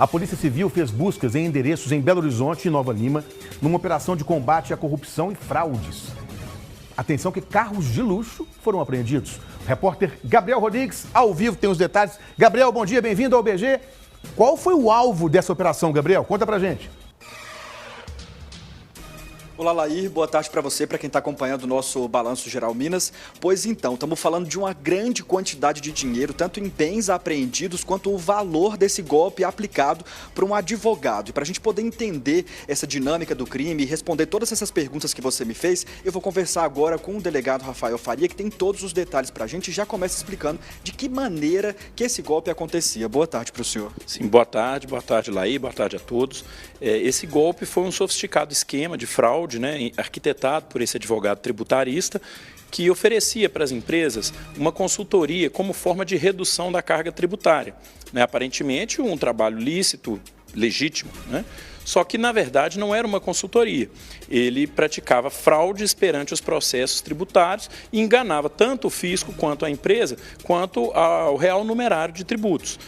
A Polícia Civil fez buscas em endereços em Belo Horizonte e Nova Lima, numa operação de combate à corrupção e fraudes. Atenção que carros de luxo foram apreendidos. O repórter Gabriel Rodrigues, ao vivo, tem os detalhes. Gabriel, bom dia, bem-vindo ao BG. Qual foi o alvo dessa operação, Gabriel? Conta pra gente. Olá, Lair. Boa tarde para você, para quem está acompanhando o nosso Balanço Geral Minas. Pois então, estamos falando de uma grande quantidade de dinheiro, tanto em bens apreendidos, quanto o valor desse golpe aplicado por um advogado. E para a gente poder entender essa dinâmica do crime e responder todas essas perguntas que você me fez, eu vou conversar agora com o delegado Rafael Faria, que tem todos os detalhes para a gente e já começa explicando de que maneira que esse golpe acontecia. Boa tarde para o senhor. Sim, boa tarde, Lair, boa tarde a todos. Esse golpe foi um sofisticado esquema de fraude, arquitetado por esse advogado tributarista, que oferecia para as empresas uma consultoria como forma de redução da carga tributária. Aparentemente, um trabalho lícito, legítimo, Só que, na verdade, não era uma consultoria. Ele praticava fraudes perante os processos tributários e enganava tanto o fisco quanto a empresa, quanto ao real numerário de tributos.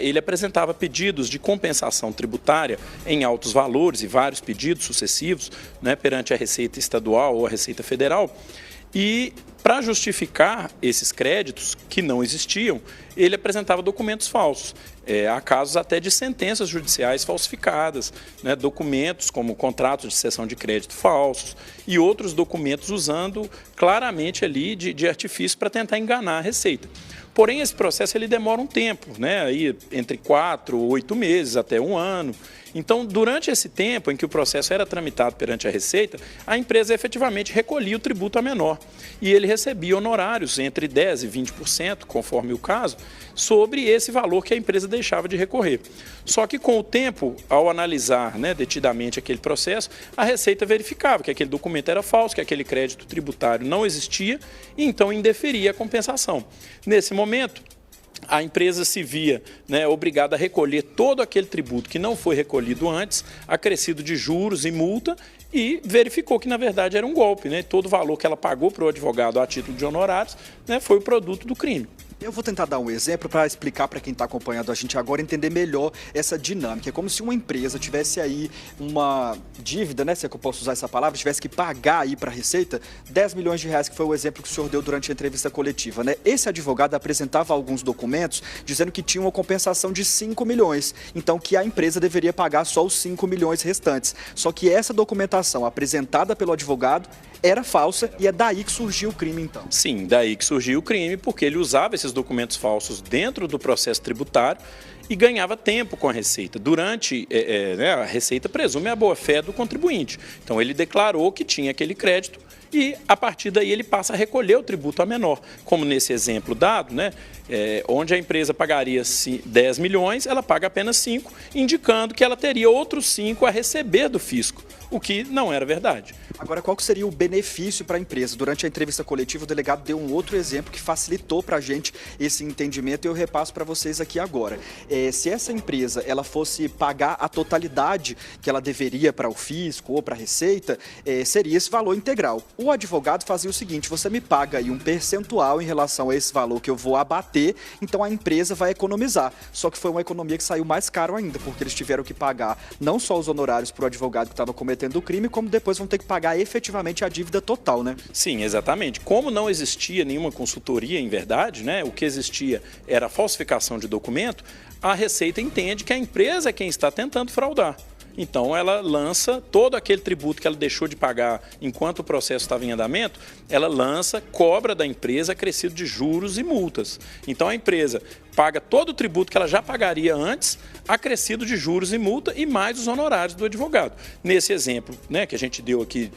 Ele apresentava pedidos de compensação tributária em altos valores e vários pedidos sucessivos perante a Receita Estadual ou a Receita Federal. E, para justificar esses créditos, que não existiam, ele apresentava documentos falsos. Há casos até de sentenças judiciais falsificadas, documentos como contratos de cessão de crédito falsos e outros documentos usando claramente ali de artifício para tentar enganar a Receita. Porém, esse processo ele demora um tempo, aí entre 4 ou 8 meses, até 1 ano. Então, durante esse tempo em que o processo era tramitado perante a Receita, a empresa efetivamente recolhia o tributo a menor. E ele recebia honorários entre 10% e 20%, conforme o caso, sobre esse valor que a empresa deixava de recorrer. Só que com o tempo, ao analisar detidamente aquele processo, a Receita verificava que aquele documento era falso, que aquele crédito tributário não existia e então indeferia a compensação. Nesse momento, a empresa se via obrigada a recolher todo aquele tributo que não foi recolhido antes, acrescido de juros e multa, e verificou que, na verdade, era um golpe. Todo o valor que ela pagou para o advogado a título de honorários foi o produto do crime. Eu vou tentar dar um exemplo para explicar para quem está acompanhando a gente agora entender melhor essa dinâmica. É como se uma empresa tivesse aí uma dívida, se é que eu posso usar essa palavra, tivesse que pagar aí para a Receita 10 milhões de reais, que foi o exemplo que o senhor deu durante a entrevista coletiva. Esse advogado apresentava alguns documentos dizendo que tinha uma compensação de 5 milhões, então que a empresa deveria pagar só os 5 milhões restantes. Só que essa documentação apresentada pelo advogado era falsa e é daí que surgiu o crime, então. Sim, daí que surgiu o crime, porque ele usava esses documentos falsos dentro do processo tributário e ganhava tempo com a Receita. Durante, a Receita presume a boa-fé do contribuinte. Então, ele declarou que tinha aquele crédito e, a partir daí, ele passa a recolher o tributo a menor. Como nesse exemplo dado, onde a empresa pagaria 10 milhões, ela paga apenas 5, indicando que ela teria outros 5 a receber do fisco, o que não era verdade. Agora, qual que seria o benefício para a empresa? Durante a entrevista coletiva, o delegado deu um outro exemplo que facilitou para a gente esse entendimento e eu repasso para vocês aqui agora. Se essa empresa ela fosse pagar a totalidade que ela deveria para o fisco ou para a Receita, seria esse valor integral. O advogado fazia o seguinte: você me paga aí um percentual em relação a esse valor que eu vou abater, então a empresa vai economizar. Só que foi uma economia que saiu mais caro ainda, porque eles tiveram que pagar não só os honorários para o advogado que estava cometendo o crime, como depois vão ter que pagar efetivamente a dívida total, Sim, exatamente. Como não existia nenhuma consultoria em verdade, o que existia era a falsificação de documento, a Receita entende que a empresa é quem está tentando fraudar. Então, ela lança todo aquele tributo que ela deixou de pagar enquanto o processo estava em andamento, ela lança, cobra da empresa acrescido de juros e multas. Então, a empresa paga todo o tributo que ela já pagaria antes, acrescido de juros e multa e mais os honorários do advogado. Nesse exemplo que a gente deu aqui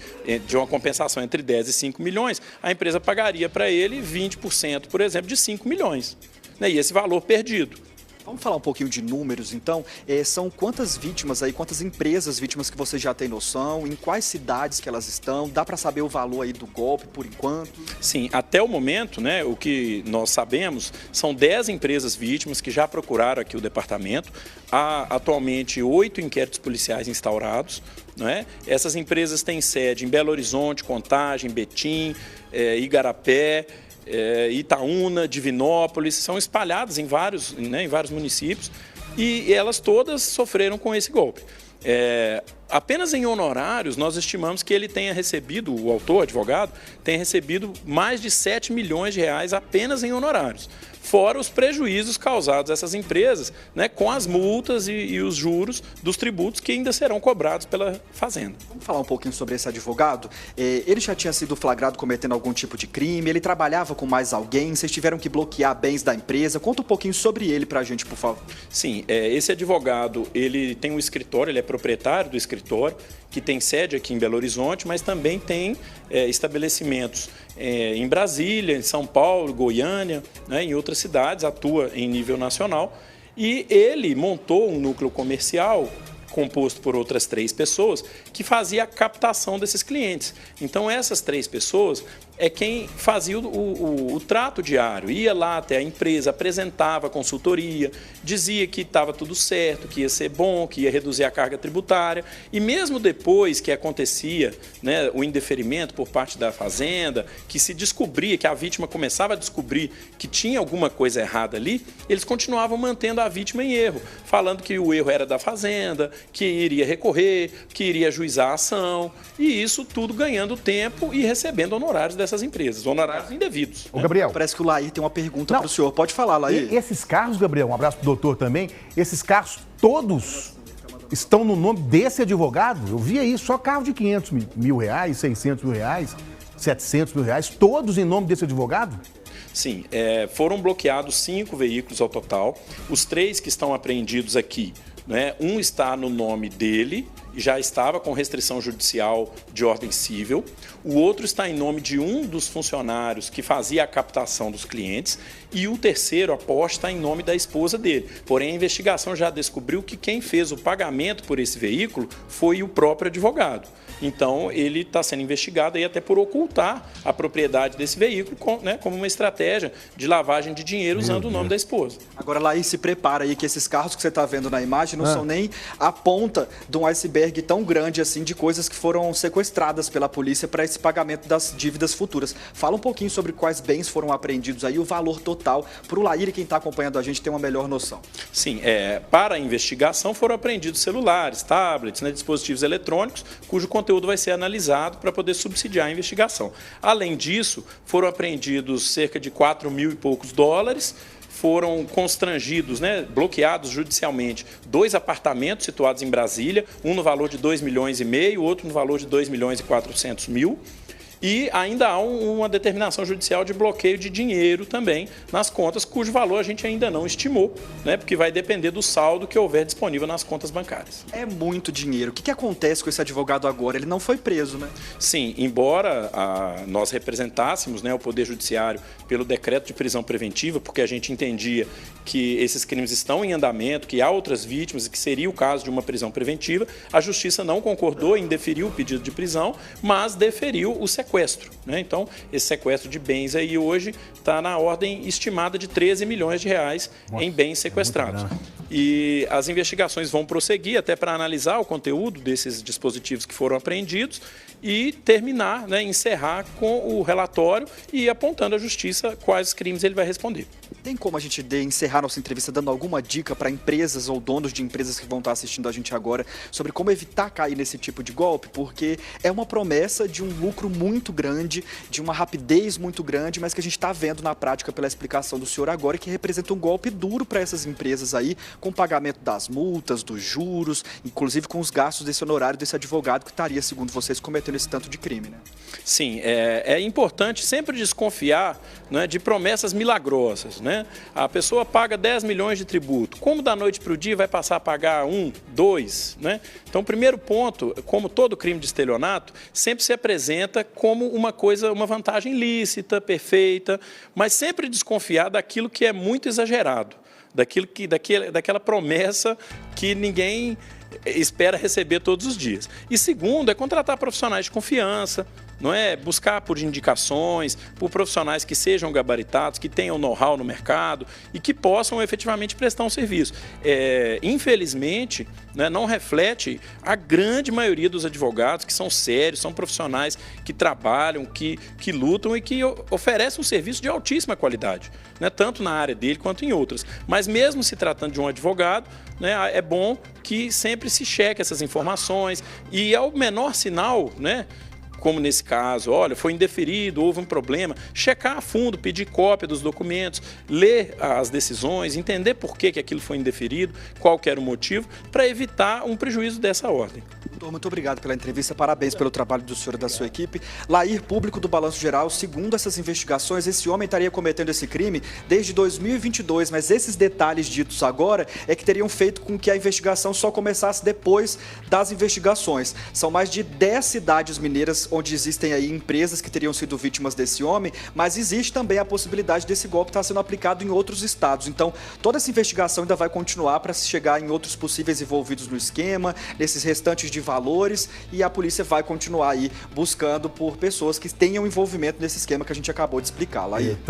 de uma compensação entre 10 e 5 milhões, a empresa pagaria para ele 20%, por exemplo, de 5 milhões. E esse valor perdido. Vamos falar um pouquinho de números, então. São quantas vítimas aí, quantas empresas vítimas que você já tem noção? Em quais cidades que elas estão? Dá para saber o valor aí do golpe por enquanto? Sim, até o momento, o que nós sabemos são 10 empresas vítimas que já procuraram aqui o departamento. Há atualmente 8 inquéritos policiais instaurados. Essas empresas têm sede em Belo Horizonte, Contagem, Betim, Igarapé, Itaúna, Divinópolis, são espalhadas em vários municípios. e elas todas sofreram com esse golpe. Apenas em honorários, nós estimamos que ele tenha recebido, o autor, o advogado, tenha recebido mais de 7 milhões de reais apenas em honorários, fora os prejuízos causados a essas empresas, né, com as multas e os juros dos tributos que ainda serão cobrados pela Fazenda. Vamos falar um pouquinho sobre esse advogado? Ele já tinha sido flagrado cometendo algum tipo de crime? Ele trabalhava com mais alguém? Vocês tiveram que bloquear bens da empresa? Conta um pouquinho sobre ele pra gente, por favor. Sim, esse advogado, ele tem um escritório, ele é proprietário do escritório, que tem sede aqui em Belo Horizonte, mas também tem estabelecimentos em Brasília, em São Paulo, Goiânia, né, em outras cidades, atua em nível nacional. E ele montou um núcleo comercial composto por outras 3 pessoas que fazia a captação desses clientes. Então, essas 3 pessoas é quem fazia o trato diário, ia lá até a empresa, apresentava a consultoria, dizia que estava tudo certo, que ia ser bom, que ia reduzir a carga tributária. E mesmo depois que acontecia, né, o indeferimento por parte da Fazenda, que se descobria, que a vítima começava a descobrir que tinha alguma coisa errada ali, eles continuavam mantendo a vítima em erro, falando que o erro era da Fazenda, que iria recorrer, que iria ajuizar a ação, e isso tudo ganhando tempo e recebendo honorários dessas empresas, honorários indevidos. Ô, Gabriel. Parece que o Laí tem uma pergunta para o senhor. Pode falar, Laí. E esses carros, Gabriel, um abraço pro doutor também, esses carros todos estão no nome desse advogado? Eu via isso, só carro de 500 mil reais, 600 mil reais, 700 mil reais, todos em nome desse advogado? Sim, foram bloqueados 5 veículos ao total. Os 3 que estão apreendidos aqui, né, um está no nome dele, já estava com restrição judicial de ordem civil. O outro está em nome de um dos funcionários que fazia a captação dos clientes. E o terceiro, a Porsche, está em nome da esposa dele. Porém, a investigação já descobriu que quem fez o pagamento por esse veículo foi o próprio advogado. Então, ele está sendo investigado aí até por ocultar a propriedade desse veículo, né, como uma estratégia de lavagem de dinheiro usando o nome da esposa. Agora, Laís, se prepara aí que esses carros que você está vendo na imagem não são nem a ponta de um iceberg tão grande assim de coisas que foram sequestradas pela polícia para esse pagamento das dívidas futuras. Fala um pouquinho sobre quais bens foram apreendidos aí, o valor total, para o Laí e quem está acompanhando a gente ter uma melhor noção. Sim, para a investigação foram apreendidos celulares, tablets, né, dispositivos eletrônicos, cujo conteúdo vai ser analisado para poder subsidiar a investigação. Além disso, foram apreendidos cerca de 4 mil e poucos dólares, foram constrangidos, né, bloqueados judicialmente 2 apartamentos situados em Brasília, um no valor de 2 milhões e meio, outro no valor de 2 milhões e 400 mil. E ainda há uma determinação judicial de bloqueio de dinheiro também nas contas, cujo valor a gente ainda não estimou, né, porque vai depender do saldo que houver disponível nas contas bancárias. É muito dinheiro. O que acontece com esse advogado agora? Ele não foi preso, né? Sim, embora nós representássemos, né, o Poder Judiciário pelo decreto de prisão preventiva, porque a gente entendia que esses crimes estão em andamento, que há outras vítimas e que seria o caso de uma prisão preventiva, a Justiça não concordou em deferir o pedido de prisão, mas deferiu o sequestro. Né? Então, esse sequestro de bens aí hoje está na ordem estimada de 13 milhões de reais em bens sequestrados. E as investigações vão prosseguir até para analisar o conteúdo desses dispositivos que foram apreendidos e terminar, né, encerrar com o relatório e apontando à Justiça quais crimes ele vai responder. Tem como a gente encerrar nossa entrevista dando alguma dica para empresas ou donos de empresas que vão estar assistindo a gente agora sobre como evitar cair nesse tipo de golpe? Porque é uma promessa de um lucro muito grande, de uma rapidez muito grande, mas que a gente está vendo na prática pela explicação do senhor agora, que representa um golpe duro para essas empresas aí, com o pagamento das multas, dos juros, inclusive com os gastos desse honorário desse advogado que estaria, segundo vocês, cometendo esse tanto de crime, né? Sim, é importante sempre desconfiar, né, de promessas milagrosas, né? A pessoa paga 10 milhões de tributo. Como da noite para o dia vai passar a pagar 1, 2? Né? Então, o primeiro ponto, como todo crime de estelionato, sempre se apresenta como uma vantagem lícita, perfeita, mas sempre desconfiar daquilo que é muito exagerado, daquela promessa que ninguém espera receber todos os dias. E segundo, é contratar profissionais de confiança, não é? Buscar por indicações, por profissionais que sejam gabaritados, que tenham know-how no mercado e que possam efetivamente prestar um serviço. Infelizmente, né, não reflete a grande maioria dos advogados que são sérios, são profissionais que trabalham, que lutam e que oferecem um serviço de altíssima qualidade, né, tanto na área dele quanto em outras. Mas mesmo se tratando de um advogado, né, é bom que sempre se cheque essas informações e ao menor sinal, né, como nesse caso, olha, foi indeferido, houve um problema, checar a fundo, pedir cópia dos documentos, ler as decisões, entender por que aquilo foi indeferido, qual que era o motivo, para evitar um prejuízo dessa ordem. Doutor, muito obrigado pela entrevista, parabéns pelo trabalho do senhor e da sua equipe. Lair, público do Balanço Geral, segundo essas investigações, esse homem estaria cometendo esse crime desde 2022, mas esses detalhes ditos agora é que teriam feito com que a investigação só começasse depois das investigações. São mais de 10 cidades mineiras onde existem aí empresas que teriam sido vítimas desse homem, mas existe também a possibilidade desse golpe estar sendo aplicado em outros estados. Então, toda essa investigação ainda vai continuar para se chegar em outros possíveis envolvidos no esquema, nesses restantes de valores, e a polícia vai continuar aí buscando por pessoas que tenham envolvimento nesse esquema que a gente acabou de explicar. Lair.